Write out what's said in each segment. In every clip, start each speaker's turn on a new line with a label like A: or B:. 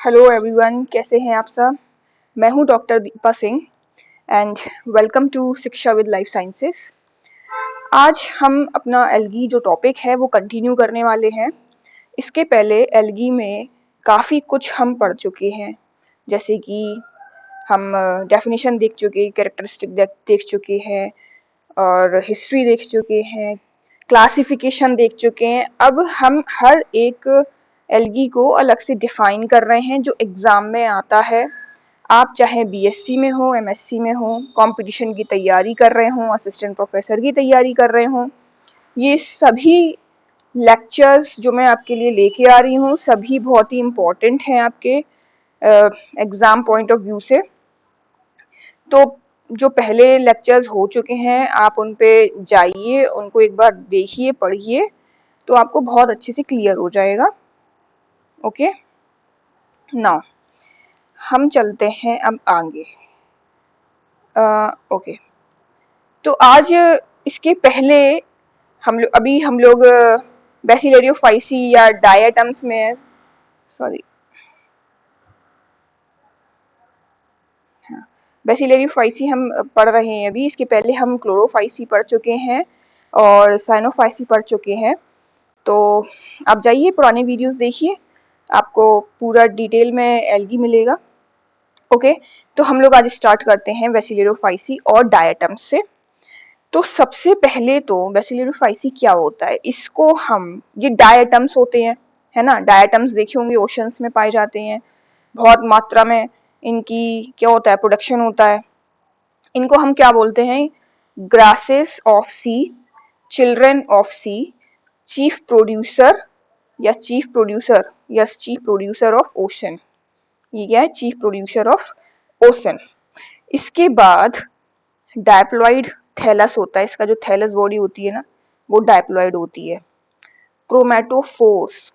A: Hello everyone, कैसे हैं आप सब। मैं हूं doctor Deepa Singh and welcome to Shiksha with life sciences. आज हम अपना एल्गी जो टॉपिक है वो कंटिन्यू करने वाले हैं। इसके पहले एल्गी में काफ़ी कुछ हम पढ़ चुके हैं, जैसे कि हम डेफिनेशन देख चुके, कैरेक्टरिस्टिक देख चुके हैं और हिस्ट्री देख चुके हैं, क्लासिफिकेशन देख चुके हैं। अब हम हर एक एल्गी को अलग से डिफाइन कर रहे हैं जो एग्ज़ाम में आता है। आप चाहे बीएससी में हो, एमएससी में हो, कंपटीशन की तैयारी कर रहे हो, असिस्टेंट प्रोफेसर की तैयारी कर रहे हो, ये सभी लेक्चर्स जो मैं आपके लिए लेके आ रही हूँ सभी बहुत ही इम्पोर्टेंट हैं आपके एग्ज़ाम पॉइंट ऑफ व्यू से। तो जो पहले लेक्चर्स हो चुके हैं आप उन पे जाइए, उनको एक बार देखिए, पढ़िए, तो आपको बहुत अच्छे से क्लियर हो जाएगा। ओके, नाउ हम चलते हैं अब आगे। ओके, तो आज इसके पहले हम लोग बैसिलेरियोफाइसी या डायटम्स में, सॉरी, हाँ, बैसिलेरियोफाइसी हम पढ़ रहे हैं अभी। इसके पहले हम क्लोरोफाइसी पढ़ चुके हैं और साइनोफाइसी पढ़ चुके हैं। तो आप जाइए पुराने वीडियोस देखिए, आपको पूरा डिटेल में एल्गी मिलेगा। ओके, तो हम लोग आज स्टार्ट करते हैं बैसिलेरियोफाइसी और डायटम्स से। तो सबसे पहले तो बैसिलेरियोफाइसी क्या होता है, इसको हम, ये डायटम्स होते हैं, है ना। डायटम्स देखे होंगे, ओशंस में पाए जाते हैं, बहुत मात्रा में इनकी क्या होता है, प्रोडक्शन होता है। इनको हम क्या बोलते हैं, grasses of sea, children of sea, chief producer या चीफ प्रोड्यूसर ऑफ ओशन। ये क्या है, चीफ प्रोड्यूसर ऑफ ओशन। इसके बाद डायप्लॉइड थैलस होता है, इसका जो थैलस बॉडी होती है ना वो डायप्लॉइड होती है। क्रोमैटोफोर्स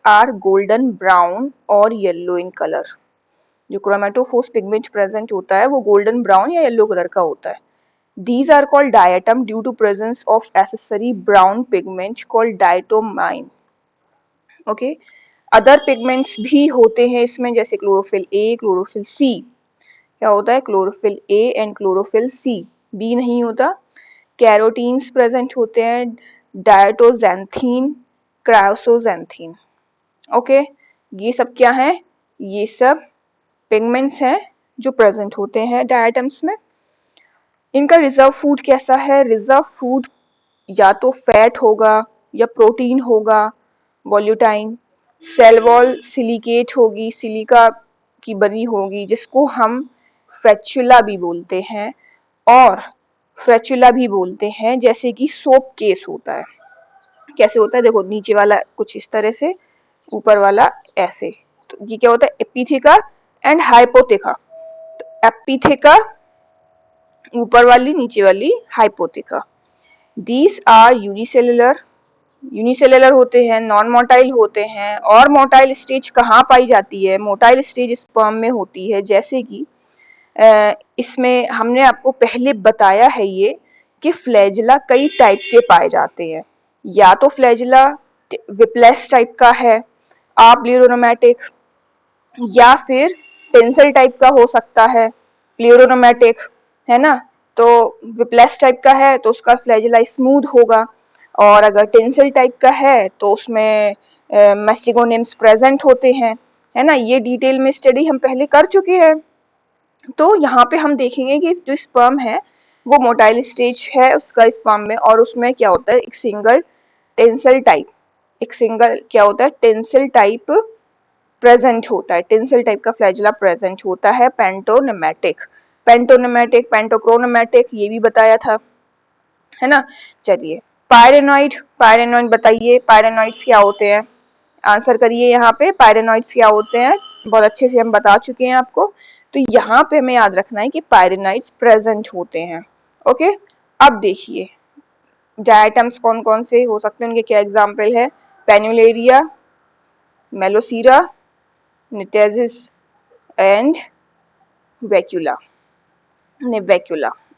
A: आर गोल्डन ब्राउन और येलो इन कलर। जो क्रोमैटोफोर्स पिगमेंट प्रेजेंट होता है वो गोल्डन ब्राउन या येलो कलर का होता है। These are called diatom due to presence of accessory brown pigment called diatomine. Okay, other pigments भी होते हैं इसमें, जैसे क्लोरोफिल ए, क्लोरोफिल सी। क्या होता है, chlorophyll A and chlorophyll C, B नहीं होता। कैरोटीन्स प्रेजेंट होते हैं, डायटोजैंथीन, क्रायोसोजैंथीन। ओके, ये सब क्या है, ये सब पिगमेंट्स हैं जो प्रेजेंट होते हैं डायटम्स में। इनका रिजर्व फूड कैसा है, रिजर्व फूड या तो फैट होगा या प्रोटीन होगा, वॉल्यूटाइन। सेल वॉल सिलिकेट होगी, सिलिका की बनी होगी, जिसको हम फ्रेचुला भी बोलते हैं, और फ्रेचुला भी बोलते हैं, जैसे कि सोप केस होता है। कैसे होता है, देखो, नीचे वाला कुछ इस तरह से, ऊपर वाला ऐसे। तो ये क्या होता है, एपिथेका एंड हाइपोथेका। तो एपिथेका ऊपर वाली, नीचे वाली हाइपोथेका। दीज आर यूनिसेलुलर होते हैं, नॉन मोटाइल होते हैं। और मोटाइल स्टेज कहाँ पाई जाती है, मोटाइल स्टेज स्पर्म में होती है। जैसे कि इसमें हमने आपको पहले बताया है ये कि फ्लैजिला कई टाइप के पाए जाते हैं। या तो फ्लैजिला विप्लेस टाइप का है, प्लेरोनोमैटिक, या फिर टेंसल टाइप का हो सकता है, प्लेरोनोमैटिक, है ना। तो विप्लेस टाइप का है तो उसका फ्लैजिला स्मूथ होगा, और अगर टेंसल टाइप का है तो उसमें मेस्टिगोनिम्स प्रेजेंट होते हैं, है ना। ये डिटेल में स्टडी हम पहले कर चुके हैं। तो यहाँ पे हम देखेंगे कि जो स्पर्म है वो मोटाइल स्टेज है उसका स्पर्म में, और उसमें क्या होता है, एक सिंगल टेंसल टाइप प्रेजेंट होता है, टेंसल टाइप का फ्लैजिला प्रेजेंट होता है। पेंटोक्रोनेमैटिक ये भी बताया था, है ना। चलिए, पायरेनॉइड बताइए, पायरेनॉइड्स क्या होते हैं, आंसर करिए। यहाँ पे पायरेनॉइड्स क्या होते हैं, बहुत अच्छे से हम बता चुके हैं आपको। तो यहाँ पे हमें याद रखना है कि पायरेनॉइड्स प्रेजेंट होते हैं। ओके, अब देखिए डायटम्स कौन कौन से हो सकते हैं, उनके क्या एग्जाम्पल है। पेनुलेरिया, मेलोसीरा, निटेजिस एंड वेक्यूला।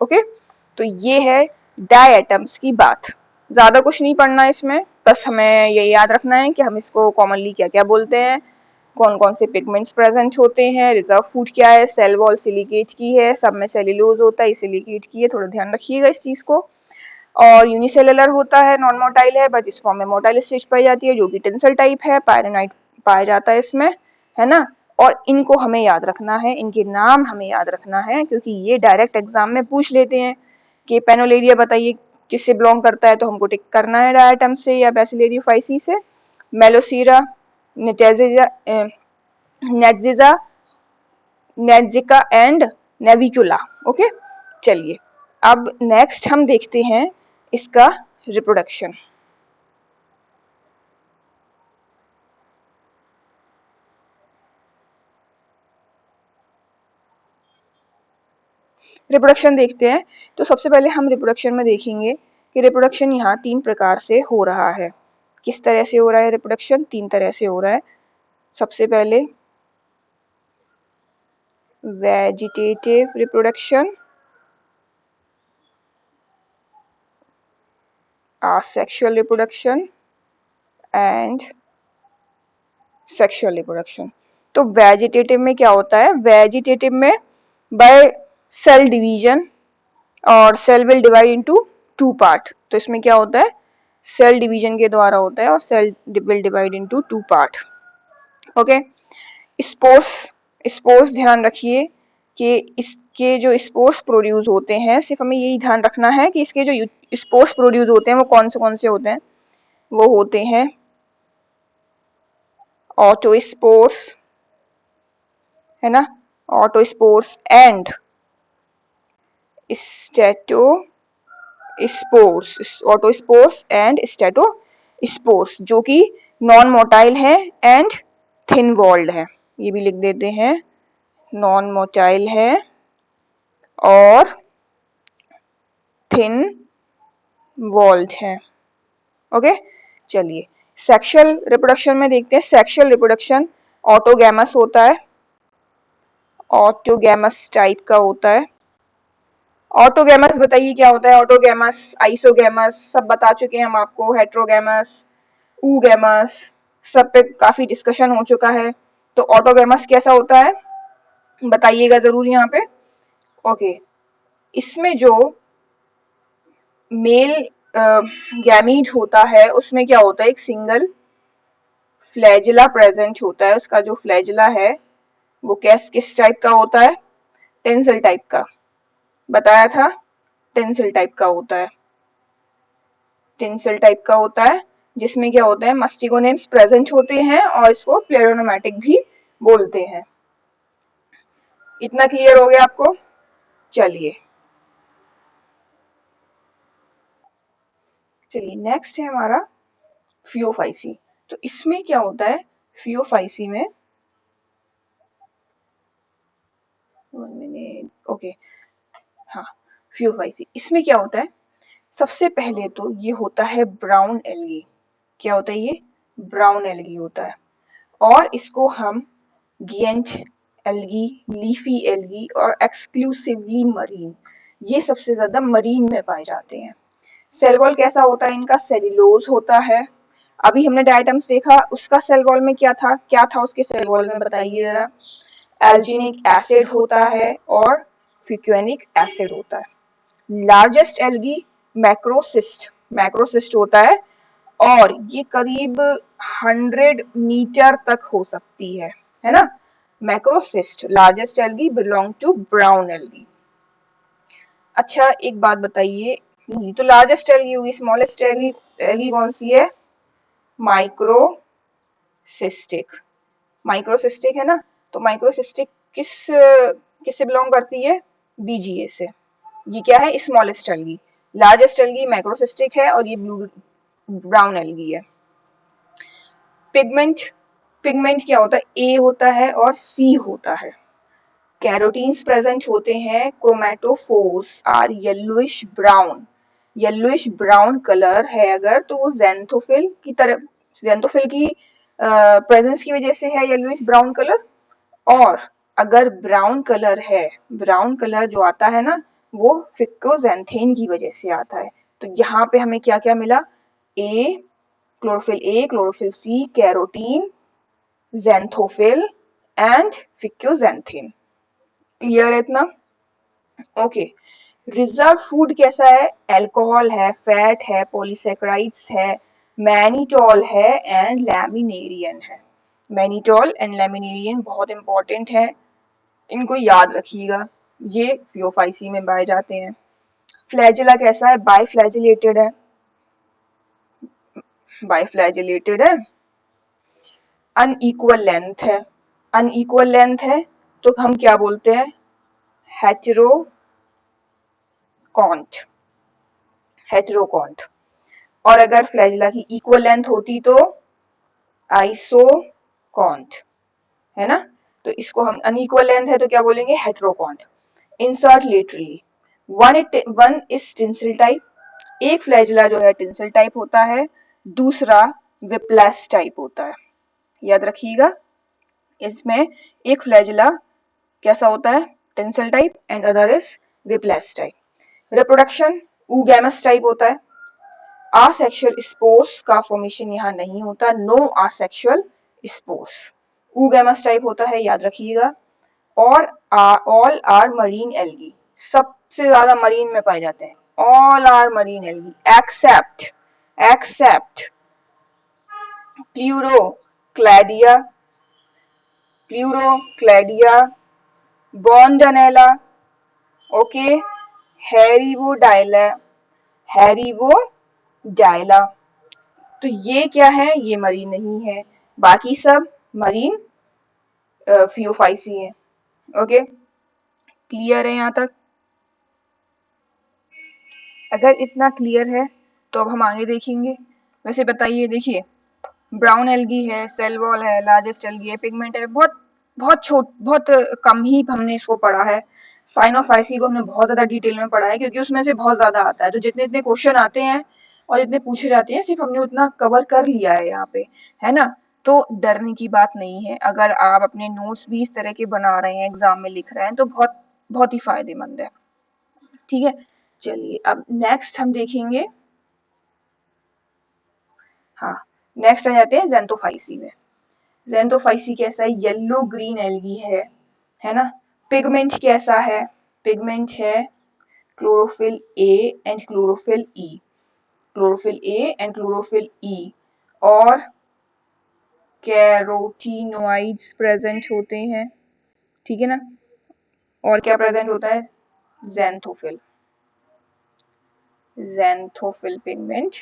A: ओके, तो ये है डायटम्स की बात। ज्यादा कुछ नहीं पढ़ना इसमें, बस हमें ये याद रखना है कि हम इसको कॉमनली क्या क्या बोलते हैं, कौन कौन से पिगमेंट्स प्रेजेंट होते हैं, रिजर्व फूड क्या है, सेल वॉल सिलिकेट की है, सब में सेल्यूलोज होता है, सिलिकेट की है, थोड़ा ध्यान रखिएगा इस चीज को। और यूनिसेलुलर होता है, नॉन मोटाइल है, बट इस फॉर्म में मोटाइल स्टेज पाई जाती है, जो कि टेंसल टाइप है, पायरेनाइट पाया जाता है इसमें, है ना। और इनको हमें याद रखना है, इनके नाम हमें याद रखना है, क्योंकि ये डायरेक्ट एग्जाम में पूछ लेते हैं कि पेनोलेरिया बताइए किससे बिलोंग करता है, तो हमको टिक करना है डायटम से या बैसिलेरियोफाइसी से। मेलोसीरा, नेटेजिजा, नेटजिजा, नेटजिका एंड नेविकुला। ओके, चलिए अब नेक्स्ट हम देखते हैं इसका रिप्रोडक्शन। रिप्रोडक्शन देखते हैं। तो सबसे पहले हम रिप्रोडक्शन में देखेंगे कि रिप्रोडक्शन यहाँ 3 प्रकार से हो रहा है। किस तरह से हो रहा है रिप्रोडक्शन? 3 तरह से हो रहा है। सबसे पहले vegetative reproduction, asexual reproduction and sexual reproduction. तो वेजिटेटिव में क्या होता है? वेजिटेटिव में बाय सेल डिवीजन, और cell will divide into 2 part. तो इसमें क्या होता है? सेल डिवीजन के द्वारा होता है और cell will divide into 2 part. Okay, spores, spores ध्यान रखिए कि इसके जो स्पोर्स प्रोड्यूस होते हैं, सिर्फ हमें यही ध्यान रखना है कि इसके जो स्पोर्स प्रोड्यूस होते हैं वो कौन से होते हैं। वो होते हैं ऑटोस्पोर्स, है ना, ऑटोस्पोर्स एंड स्टेटोस्पोर्स, ऑटोस्पोर्स एंड स्टेटोस्पोर्स, जो कि नॉन मोटाइल है एंड थिन वॉल्ड है। ये भी लिख देते हैं, नॉन मोटाइल है और थिन वॉल्ड है। ओके, चलिए सेक्सुअल रिप्रोडक्शन में देखते हैं। सेक्सुअल रिप्रोडक्शन ऑटोगैमस होता है, ऑटोगैमस टाइप का होता है। ऑटोगैमस बताइए क्या होता है? ऑटोगैमस, आइसोगैमस सब बता चुके हैं हम आपको, हेट्रोगैमस, ऊगैमस, सब पे काफी डिस्कशन हो चुका है। तो ऑटोगैमस कैसा होता है बताइएगा जरूर यहाँ पे। ओके, इसमें जो मेल गैमीट होता है उसमें क्या होता है? एक सिंगल फ्लैजिला प्रेजेंट होता है। उसका जो फ्लैजिला है वो किस टाइप का होता है? टेंसिल टाइप का, बताया था, टेंसिल टाइप का होता है, टेंसिल टाइप का होता है, जिसमें क्या होता है? मस्टिगोनेम्स प्रेजेंट होते हैं और इसको प्लेरोनोमैटिक भी बोलते हैं। इतना क्लियर हो गया आपको? चलिए नेक्स्ट है हमारा फियोफाइसी। तो इसमें क्या होता है? फियोफाइसी में, 1 मिनट, ओके, हाँ, फियोफाइसी, इसमें क्या होता है? सबसे पहले तो ये होता है ब्राउन एल्गी। क्या होता है ये? ब्राउन एल्गी होता है। और इसको हम गिएंट एल्गी, लीफी एल्गी और एक्सक्लूसिवली मरीन, ये सबसे ज्यादा मरीन में पाए जाते हैं। सेल वॉल कैसा होता है इनका? सेल्यूलोज होता है। अभी हमने डायटम्स देखा, उसका सेल वॉल में क्या था उसके सेल वॉल में बताइए जरा? एल्जिनिक एसिड होता है और फ्यूक्वेनिक एसिड होता है। लार्जेस्ट एल्गी मैक्रोसिस्ट, मैक्रोसिस्ट होता है और ये करीब 100 मीटर तक हो सकती है ना। Macrocystis, largest algae belong to brown algae. अच्छा एक बात बताइए, ये तो लार्जेस्ट एल्गी होगी, स्मॉलेस्ट एल्गी एल्गी कौन सी है? माइक्रोसिस्टिक, माइक्रोसिस्टिक है ना। तो माइक्रोसिस्टिक किससे बिलोंग करती है? बीजीए से। ये क्या है? Smallest algae. लार्जेस्ट एल्गी मैक्रोसिस्टिक है और ये ब्राउन एल्गी है। पिगमेंट, पिगमेंट क्या होता है? ए होता है और सी होता है। कैरोटीन्स प्रेजेंट होते हैं। Chromatophores are yellowish brown, yellowish brown colour है अगर, तो वो ज़ैंथोफिल की तरह, ज़ैंथोफिल की प्रेजेंस की वजह से है येलोइश ब्राउन कलर। और अगर ब्राउन कलर है, ब्राउन कलर जो आता है ना, वो फिक्कोज़ैंथेन की वजह से आता है। तो यहाँ पे हमें क्या क्या मिला? A, chlorophyll A, chlorophyll C, carotene, xanthophyll and fucoxanthin. Clear है इतना? ओके। रिजर्व फूड कैसा है? अल्कोहल है, फैट है, पॉलीसेकेराइड्स है, मैनिटोल है एंड लैमिनेरियन है। मैनिटोल एंड लैमिनेरियन बहुत इंपॉर्टेंट है, इनको याद रखिएगा, ये फियोफाइसी में पाए जाते हैं। फ्लैजिला कैसा है? बाइफ्लैजिलेटेड है, बाइफ्लैजिलेटेड है। अनइक्वल लेंथ है, अनइक्वल लेंथ है तो हम क्या बोलते हैं? हेटेरोकॉन्ट, हेटेरोकॉन्ट। और अगर फ्लैजिला की इक्वल लेंथ होती तो आइसोकॉन्ट, है ना? तो इसको हम अनइक्वल लेंथ है तो क्या बोलेंगे? Heterokont. Insert laterally, one is tinsel type, एक फ्लैजिला जो है टिंसिल टाइप होता है, दूसरा विप्लस टाइप होता है। याद रखिएगा, इसमें एक फ्लैजिला कैसा होता है? Tinsel type and other is whiplash type. Reproduction oogamous type होता है। आसेक्सुअल स्पोर्स का फॉर्मेशन यहाँ नहीं होता, no asexual spores. Oogamous type होता है, याद रखिएगा। और ऑल आर मरीन एल्गी, सबसे ज्यादा मरीन में पाए जाते हैं। All are marine algae except except Pleurocladia, Pleurocladia, Bodanella, okay, Heribaudiella, Heribaudiella. तो ये क्या है? ये मरीन नहीं है, बाकी सब मरीन फियोफाइसी है। ओके, क्लियर है यहाँ तक? अगर इतना क्लियर है तो अब हम आगे देखेंगे। वैसे बताइए, देखिए, ब्राउन एल्गी है, सेल वॉल है, लार्जेस्ट एल्गी है, पिगमेंट है, बहुत कम ही हमने इसको पढ़ा है। साइनोफाइसी को हमने बहुत ज्यादा डिटेल में पढ़ा है क्योंकि उसमें से बहुत ज्यादा आता है, तो जितने इतने क्वेश्चन आते हैं और जितने पूछे जाते हैं सिर्फ हमने उतना कवर कर लिया है यहाँ पे, है ना? तो डरने की बात नहीं है, अगर आप अपने नोट्स भी इस तरह के बना रहे हैं, एग्जाम में लिख रहे हैं, तो बहुत बहुत ही फायदेमंद है। ठीक है, चलिए अब नेक्स्ट हम देखेंगे। हाँ, नेक्स्ट आ जाते हैं ज़ेंथोफाइसी में। ज़ेंथोफाइसी कैसा है? येलो ग्रीन एल्गी है ना? पिगमेंट कैसा है? पिगमेंट है chlorophyll A and chlorophyll E, chlorophyll A and chlorophyll E, और कैरोटीनोइड्स प्रेजेंट होते हैं, ठीक है ना? और क्या प्रेजेंट होता है? ज़ेंथोफिल, ज़ेंथोफिल पिगमेंट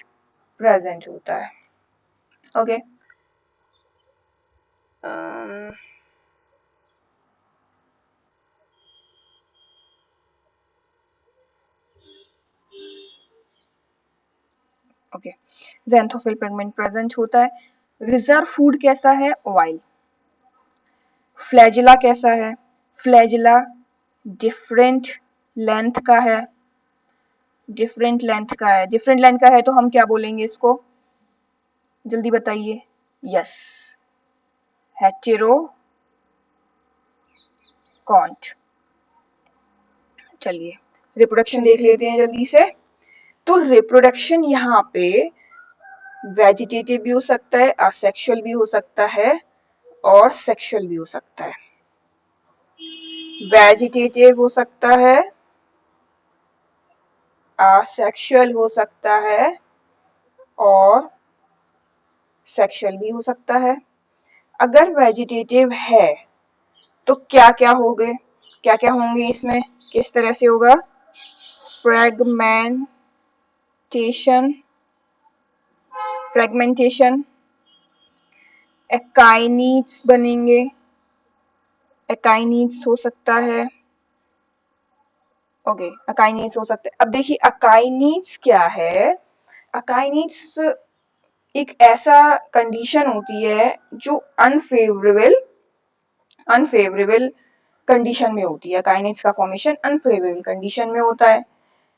A: प्रेजेंट होता है। ओके, ओके, ज़ेंथोफिल पिगमेंट प्रेजेंट होता है। रिजर्व फूड कैसा है? ऑयल। फ्लैजिला कैसा है? फ्लैजिला डिफरेंट लेंथ का है, डिफरेंट लेंथ का है, डिफरेंट लेंथ का है तो हम क्या बोलेंगे इसको? जल्दी बताइए। यस, हेटेरोकॉन्ट। चलिए रिप्रोडक्शन देख लेते हैं जल्दी से। तो रिप्रोडक्शन यहाँ पे वेजिटेटिव भी हो सकता है, असेक्सुअल भी हो सकता है और सेक्सुअल भी हो सकता है। वेजिटेटिव हो सकता है, असेक्सुअल हो सकता है और सेक्सुअल भी हो सकता है। अगर वेजिटेटिव है तो क्या क्या होंगे, क्या क्या होंगे इसमें, किस तरह से होगा? फ्रेगमेंटेशन, फ्रेगमेंटेशन, एकाइनीड्स बनेंगे, एकाइनीड्स हो सकता है। ओके, अकाइनीड्स हो सकते हैं। अब देखिए अकाइनीड्स क्या है? अकाइनीड्स एक ऐसा कंडीशन होती है जो अनफेवरेबल अनफेवरेबल कंडीशन में होती है। अकाइनेट्स का फॉर्मेशन अनफेवरेबल कंडीशन में होता है।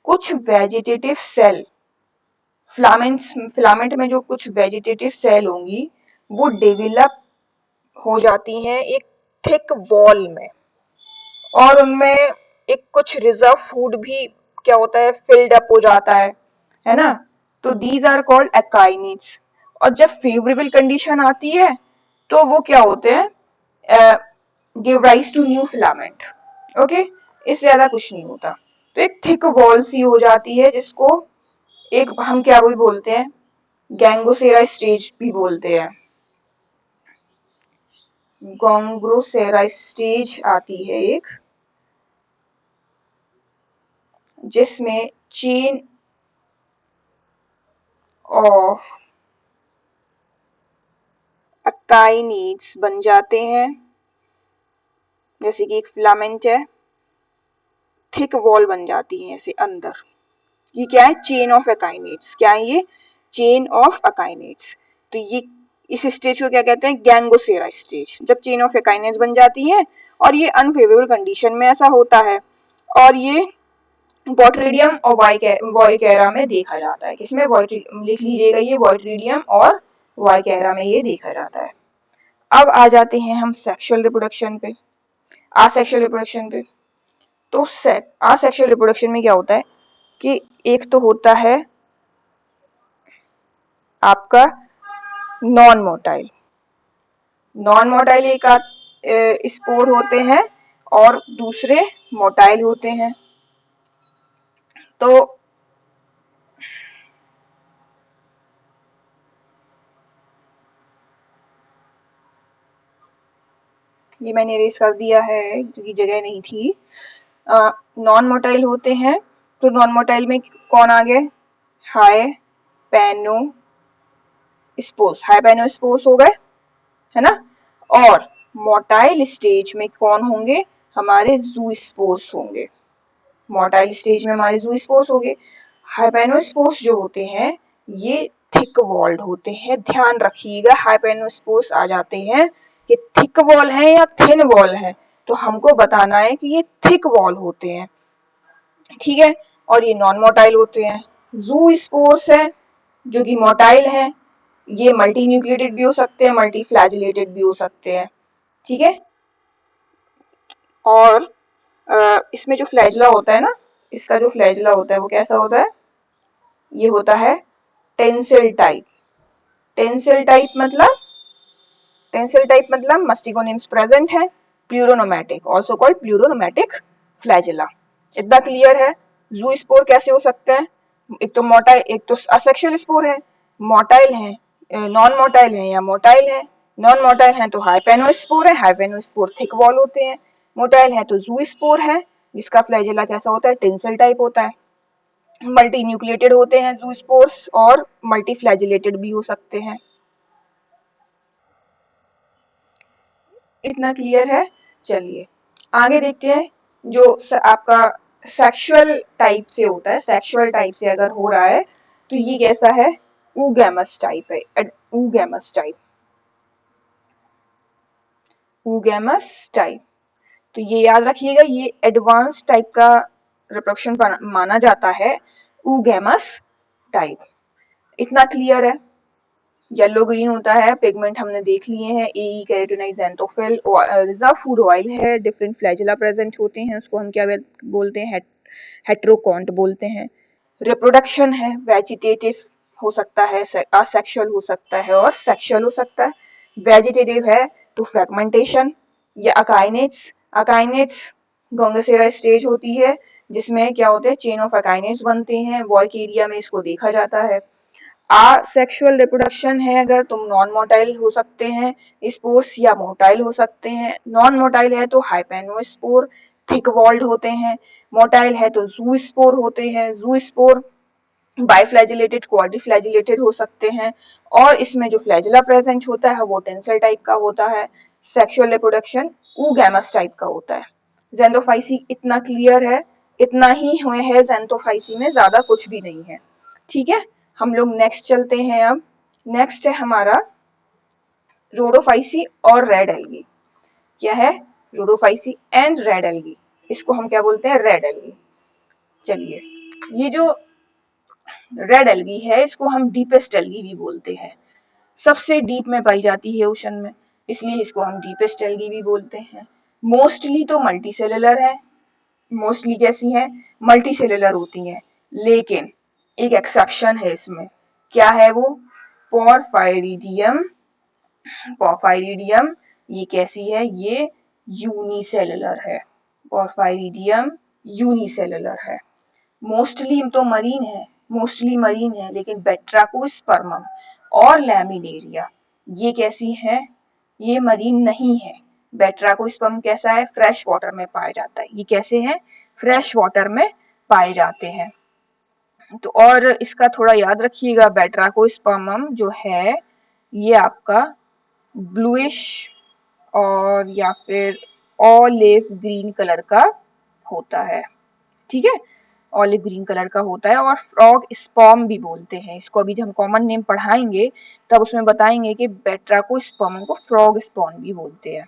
A: कुछ वेजिटेटिव सेल, फिलामेंट में जो कुछ वेजिटेटिव सेल होंगी वो डेवलप हो जाती हैं एक थिक वॉल में, और उनमें एक कुछ रिजर्व फूड भी क्या होता है? फिल्ड अप हो जाता है ना? तो दीज आर कॉल्ड अकाइनेट्स। और जब फेवरेबल कंडीशन आती है तो वो क्या होते हैं, give rise to new filament. Okay, इससे ज्यादा कुछ नहीं होता। तो एक थिक वॉल सी हो जाती है, जिसको एक हम क्या भी बोलते हैं, गैंगोसेरा स्टेज भी बोलते हैं। गैंगोसेरा स्टेज आती है एक, जिसमें चेन ऑफ अकाइनेट्स बन जाते हैं। जैसे कि एक फिलामेंट है, थिक वॉल बन जाती है ऐसे अंदर। ये क्या है, चेन ऑफ अकाइनेट्स। क्या है ये, चेन ऑफ अकाइनेट्स। तो ये इस स्टेज को क्या कहते हैं, गैंगोसेरा स्टेज, जब चेन ऑफ अकाइनेट्स बन जाती है। और ये अनफेवरेबल कंडीशन में ऐसा होता है, और ये बॉटरीडियम और वाइकेरा में देखा जाता है। किसमें, लिख लीजिएगा ये, बॉटरीडियम और वाइकेरा में ये देखा जाता है। अब आ जाते हैं हम सेक्सुअल रिप्रोडक्शन पे, आसेक्सुअल रिप्रोडक्शन पे। तो आसेक्सुअल रिप्रोडक्शन में क्या होता है कि एक तो होता है आपका नॉन मोटाइल। नॉन मोटाइल एक स्पोर होते हैं, और दूसरे मोटाइल होते हैं। तो ये मैंने इरेज कर दिया है क्योंकि जगह नहीं थी। नॉन मोटाइल होते हैं, तो नॉन मोटाइल में कौन आ गए, high pano spores, high pano spores हो गए, है ना। और मोटाइल स्टेज में कौन होंगे, हमारे जू स्पोर्स होंगे। मोटाइल स्टेज में हमारे जू स्पोर्स होंगे। हाइपेनोस्पोर्स जो होते हैं ये थिक वॉल्ड होते हैं। ध्यान रखिएगा, हाइपेनोस्पोर्स आ जाते हैं कि थिक वॉल है या थिन वॉल है, तो हमको बताना है कि ये थिक वॉल होते हैं, ठीक है। और ये नॉन मोटाइल होते हैं। जू स्पोर्स है जो कि मोटाइल है, ये मल्टी न्यूक्लिएटेड भी हो सकते हैं, मल्टी फ्लैजिलेटेड भी हो सकते हैं, ठीक है। और इसमें जो फ्लैजला होता है ना, इसका जो फ्लैजला होता है वो कैसा होता है, ये होता है टेंसिल टाइप। टेंसिल टाइप मतलब, टेंसिल टाइप मतलब मस्टिगोनिम्स प्रेजेंट है, प्लूरोनोमैटिक, आल्सो कॉल्ड प्लूरोनोमैटिक फ्लैजिला। इतना क्लियर है। जू स्पोर कैसे हो सकते हैं, एक तो मोटाइल, एक तो असेक्सुअल स्पोर है, मोटाइल है, नॉन मोटाइल है या मोटाइल है। नॉन मोटाइल है तो हाइपेनोस्पोर है, हाइपेनोस्पोर थिक वॉल होते हैं। मोटाइल है तो जू स्पोर है, जिसका फ्लैजिला कैसा होता है, टेंसिल टाइप होता है। मल्टी न्यूक्लिएटेड होते हैं जू स्पोर्स, और मल्टी फ्लैजिलेटेड भी हो सकते हैं। इतना क्लियर है। चलिए आगे देखते हैं। जो आपका सेक्सुअल टाइप से होता है, सेक्सुअल टाइप से अगर हो रहा है तो ये कैसा है, ऊगैमस टाइप है। Oogamous type, oogamous type. तो ये याद रखिएगा, ये एडवांस टाइप का रिप्रोडक्शन माना जाता है, ऊगैमस टाइप। इतना क्लियर है। येलो ग्रीन होता है, पिगमेंट हमने देख लिए हैं, a carotenoid xanthophyll, reserve food oil है, डिफरेंट फ्लैजिला प्रेजेंट होते हैं, उसको हम क्या बोलते हैं, हेट्रोकॉन्ट बोलते हैं। रिप्रोडक्शन है, वेजिटेटिव हो सकता है, असेक्सुअल हो सकता है, और सेक्सुअल हो सकता है। वेजिटेटिव है तो फ्रेगमेंटेशन या अकाइनेट्स। अकाइनेट्स गोंगोसेरा स्टेज होती है, जिसमें क्या होते हैं, चेन ऑफ अकाइनेट्स बनते हैं, वॉल्क एरिया में इसको देखा जाता है। सेक्सुअल रिप्रोडक्शन है अगर, तुम नॉन मोटाइल हो सकते हैं स्पोर्स, या मोटाइल हो सकते हैं। नॉन मोटाइल है तो हाइपेनोस्पोर थिक वॉल्ड होते हैं, मोटाइल है तो जू स्पोर होते हैं। जू स्पोर बाइफ्लैजिलेटेड, क्वाड्रिफ्लैजिलेटेड हो सकते हैं, और इसमें जो फ्लैजिला प्रेजेंट होता है वो टेंसिल टाइप का होता है। सेक्सुअल रिप्रोडक्शन ऊगैमस टाइप का होता है। ज़ैंथोफाइसी इतना क्लियर है, इतना ही हुए है ज़ैंथोफाइसी में, ज्यादा कुछ भी नहीं है, ठीक है। हम लोग नेक्स्ट चलते हैं। अब नेक्स्ट है हमारा रोडोफाइसी और रेड एल्गी। क्या है, रोडोफाइसी एंड रेड एल्गी, इसको हम क्या बोलते हैं, रेड एल्गी। चलिए, ये जो रेड एल्गी है इसको हम डीपेस्ट एल्गी भी बोलते हैं, सबसे डीप में पाई जाती है ओशन में, इसलिए इसको हम डीपेस्ट एल्गी भी बोलते हैं। मोस्टली तो मल्टी सेलुलर है, मोस्टली कैसी है, मल्टी सेलुलर होती हैं, लेकिन एक एक्सेप्शन है इसमें। क्या है वो, पोरफायरिडियम पोर्फायरिडियम ये कैसी है, ये यूनिसेलुलर है, पोर्फायरिडियम यूनिसेलुलर है। मोस्टली तो मरीन है, मोस्टली मरीन है, लेकिन बेट्राकोस्पर्मम और लैमिनेरिया ये कैसी है, ये मरीन नहीं है। बेट्राकोस्पर्म कैसा है, फ्रेश वाटर में पाया जाता है, ये कैसे हैं, फ्रेश वाटर में पाए जाते हैं। तो और इसका थोड़ा याद रखिएगा, बेट्राकोस्पर्मम जो है ये आपका ब्लूइश और या फिर ऑलिव ग्रीन कलर का होता है, ठीक है, ऑलिव ग्रीन कलर का होता है। और फ्रॉग स्पर्म भी बोलते हैं इसको, अभी जब हम कॉमन नेम पढ़ाएंगे तब उसमें बताएंगे कि बेट्राकोस्पर्म को फ्रॉग स्पर्म भी बोलते हैं।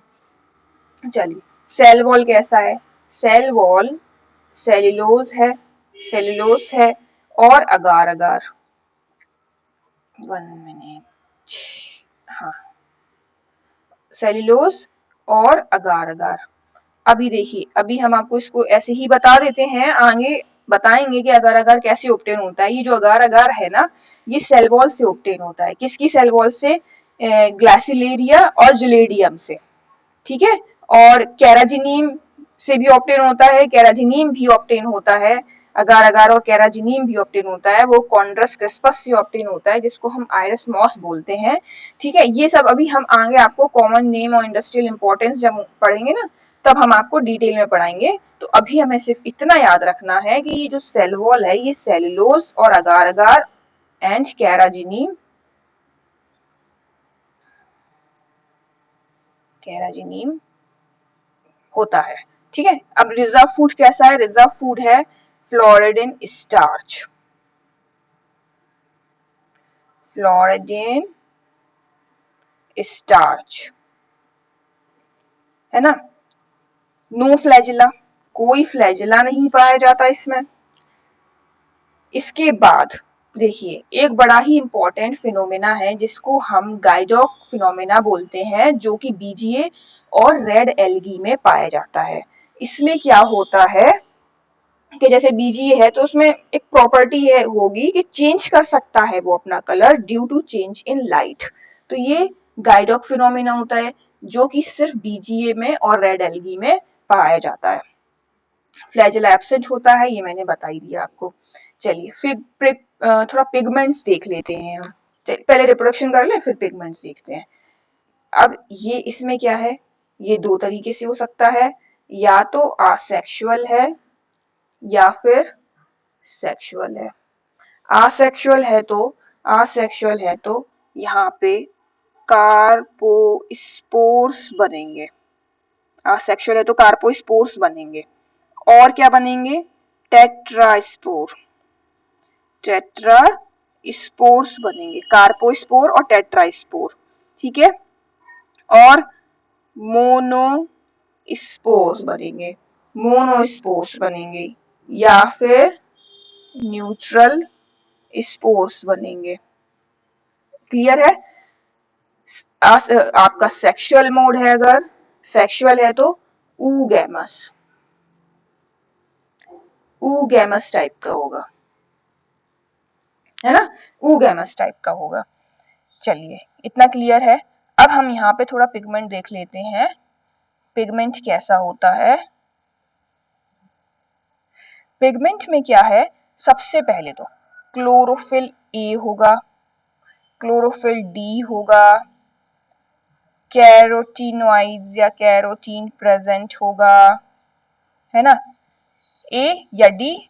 A: चलिए, सेल वॉल कैसा है, सेल वॉल सेल्यूलोज है, सेल्यूलोज है और अगार अगार, 1 मिनट, हाँ, सेल्यूलोज और अगार अगार। अभी देखिए, अभी हम आपको इसको ऐसे ही बता देते हैं, आगे बताएंगे कि अगार अगार कैसे ऑब्टेन होता है। ये जो अगार अगार है ना, ये सेल वॉल से ऑब्टेन होता है, किसकी सेल वॉल से, ग्लासिलेरिया और जिलेडियम से, ठीक है। और कैराजिनियम से भी ऑप्टेन होता है, कैराजिनियम भी ऑप्टेन होता है, अगार अगार और कैराजिनियम भी ऑप्टेन होता है, वो कॉन्ड्रस क्रिस्पस से ऑप्टेन होता है, जिसको हम आयरस मॉस बोलते हैं, ठीक है। ये सब अभी हम आगे आपको कॉमन नेम और इंडस्ट्रियल इंपॉर्टेंस जब पढ़ेंगे ना, तब हम आपको डिटेल में पढ़ाएंगे। तो अभी हमें सिर्फ इतना याद रखना है कि ये जो सेल वॉल है, ये सेलुलोज और अगार अगार एंड कैराजिनियम, कैराजिनियम होता है, ठीक है। अब रिजर्व फूड कैसा है, रिजर्व फूड है फ्लोरिडिन स्टार्च, फ्लोरिडिन स्टार्च, है ना। नो फ्लैजिला, कोई फ्लैजिला नहीं पाया जाता इसमें। इसके बाद देखिए, एक बड़ा ही इंपॉर्टेंट फिनोमेना है जिसको हम गाइडॉक फिनोमेना बोलते हैं, जो कि बीजीए और रेड एल्गी में पाया जाता है। इसमें क्या होता है कि जैसे बीजीए है तो उसमें एक प्रॉपर्टी है होगी कि चेंज कर सकता है वो अपना colour due to change in light. तो ये गाइडॉक फिनोमेना होता है जो कि सिर्फ बीजीए में और रेड एल्गी में पाया जाता है। फ्लैजेला एब्सेंट होता है, ये मैंने बता ही दिया आपको। चलिए फिर थोड़ा पिगमेंट्स देख लेते हैं हम। चलिए पहले रिप्रोडक्शन कर लें फिर पिगमेंट्स देखते हैं। अब ये इसमें क्या है, ये दो तरीके से हो सकता है, या तो आसेक्सुअल है या फिर सेक्सुअल है। आसेक्सुअल है तो यहाँ पे कार्पोस्पोर्स बनेंगे, आसेक्सुअल है तो कार्पोस्पोर्स बनेंगे। और क्या बनेंगे, टेट्रास्पोर, टेट्रास्पोर्स बनेंगे, कार्पोस्पोर और टेट्रास्पोर, ठीक है। और मोनोस्पोर्स बनेंगे, मोनोस्पोर्स बनेंगे या फिर न्यूट्रल स्पोर्स बनेंगे। क्लियर है। आपका सेक्सुअल मोड है, अगर सेक्सुअल है तो ऊगैमस, ऊगैमस टाइप का होगा, है ना, ऊगैमस टाइप का होगा। चलिए इतना क्लियर है। अब हम यहाँ पे थोड़ा पिगमेंट देख लेते हैं, पिगमेंट कैसा होता है। पिगमेंट में क्या है, सबसे पहले तो क्लोरोफिल ए होगा, क्लोरोफिल डी होगा, कैरोटीनॉइड्स या कैरोटीन प्रेजेंट होगा, है ना, ए या डी,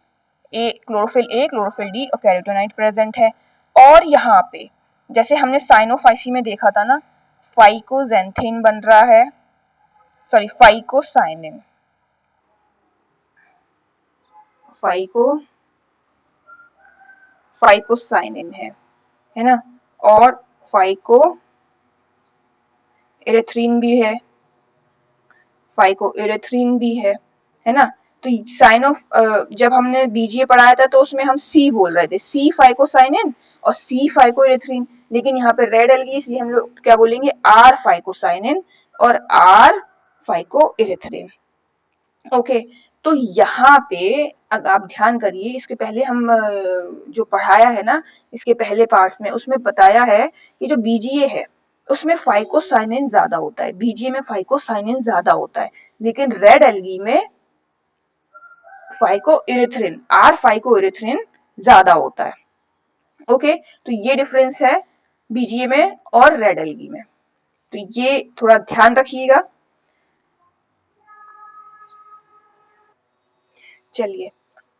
A: ए, क्लोरोफिल डी और कैरोटीनॉइड प्रेजेंट है। और यहाँ पे जैसे हमने साइनोफाइसी में देखा था ना, फाइकोजेंथिन बन रहा है, सॉरी फाइकोसाइनिन, फाइकोसाइनिन है ना, और फाइको इरेथ्रिन भी है, फाइको इरेथ्रिन भी है ना। तो साइन ऑफ जब हमने बीजीए पढ़ाया था तो उसमें हम सी बोल रहे थे, सी फाइकोसाइनिन और सी फाइकोइरेथ्रिन, लेकिन यहाँ पे रेड एल्गी इसलिए हम लोग क्या बोलेंगे, आर फाइकोसाइनिन और आर फाइकोइरेथ्रिन। ओके, तो यहाँ पे अगर आप ध्यान करिए, इसके पहले हम जो पढ़ाया है ना, इसके पहले पार्ट्स में उसमें बताया है कि जो बीजीए है उसमें फाइकोसाइनिन ज्यादा होता है, बीजीए में फाइकोसाइनिन ज्यादा होता है, लेकिन रेड एल्गी में फाइकोइरिथ्रिन आर फाइकोइरिथ्रिन ज्यादा होता है। ओके, तो ये डिफरेंस है बीजीए में और रेड एल्गी में, तो ये थोड़ा ध्यान रखिएगा। चलिए,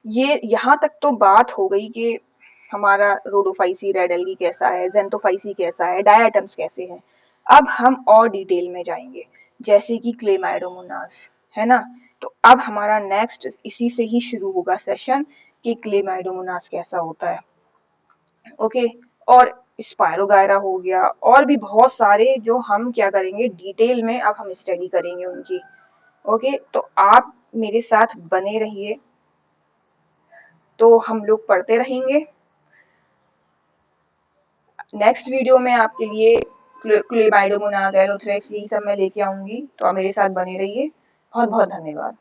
A: ये यहाँ तक तो बात हो गई कि हमारा रोडोफाइसी रेड एल्गी कैसा है, जेंटोफाइसी कैसा है, डायाटम्स कैसे हैं। अब हम और डिटेल में जाएंगे, जैसे कि क्लेमाइडोमोनास, है ना। तो अब हमारा नेक्स्ट इसी से ही शुरू होगा सेशन कि क्लेमाइडोमोनास कैसा होता है। ओके, और स्पायरोगायरा हो गया, और भी बहुत सारे जो हम क्या करेंगे डिटेल में अब हम स्टडी करेंगे उनकी। ओके, तो आप मेरे साथ बने रहिए, तो हम लोग पढ़ते रहेंगे। नेक्स्ट वीडियो में आपके लिए क्लेमाइडोमोनास, एलोथ्रेक्स, यही सब मैं लेके आऊंगी, तो आप मेरे साथ बने रहिए। बहुत बहुत धन्यवाद।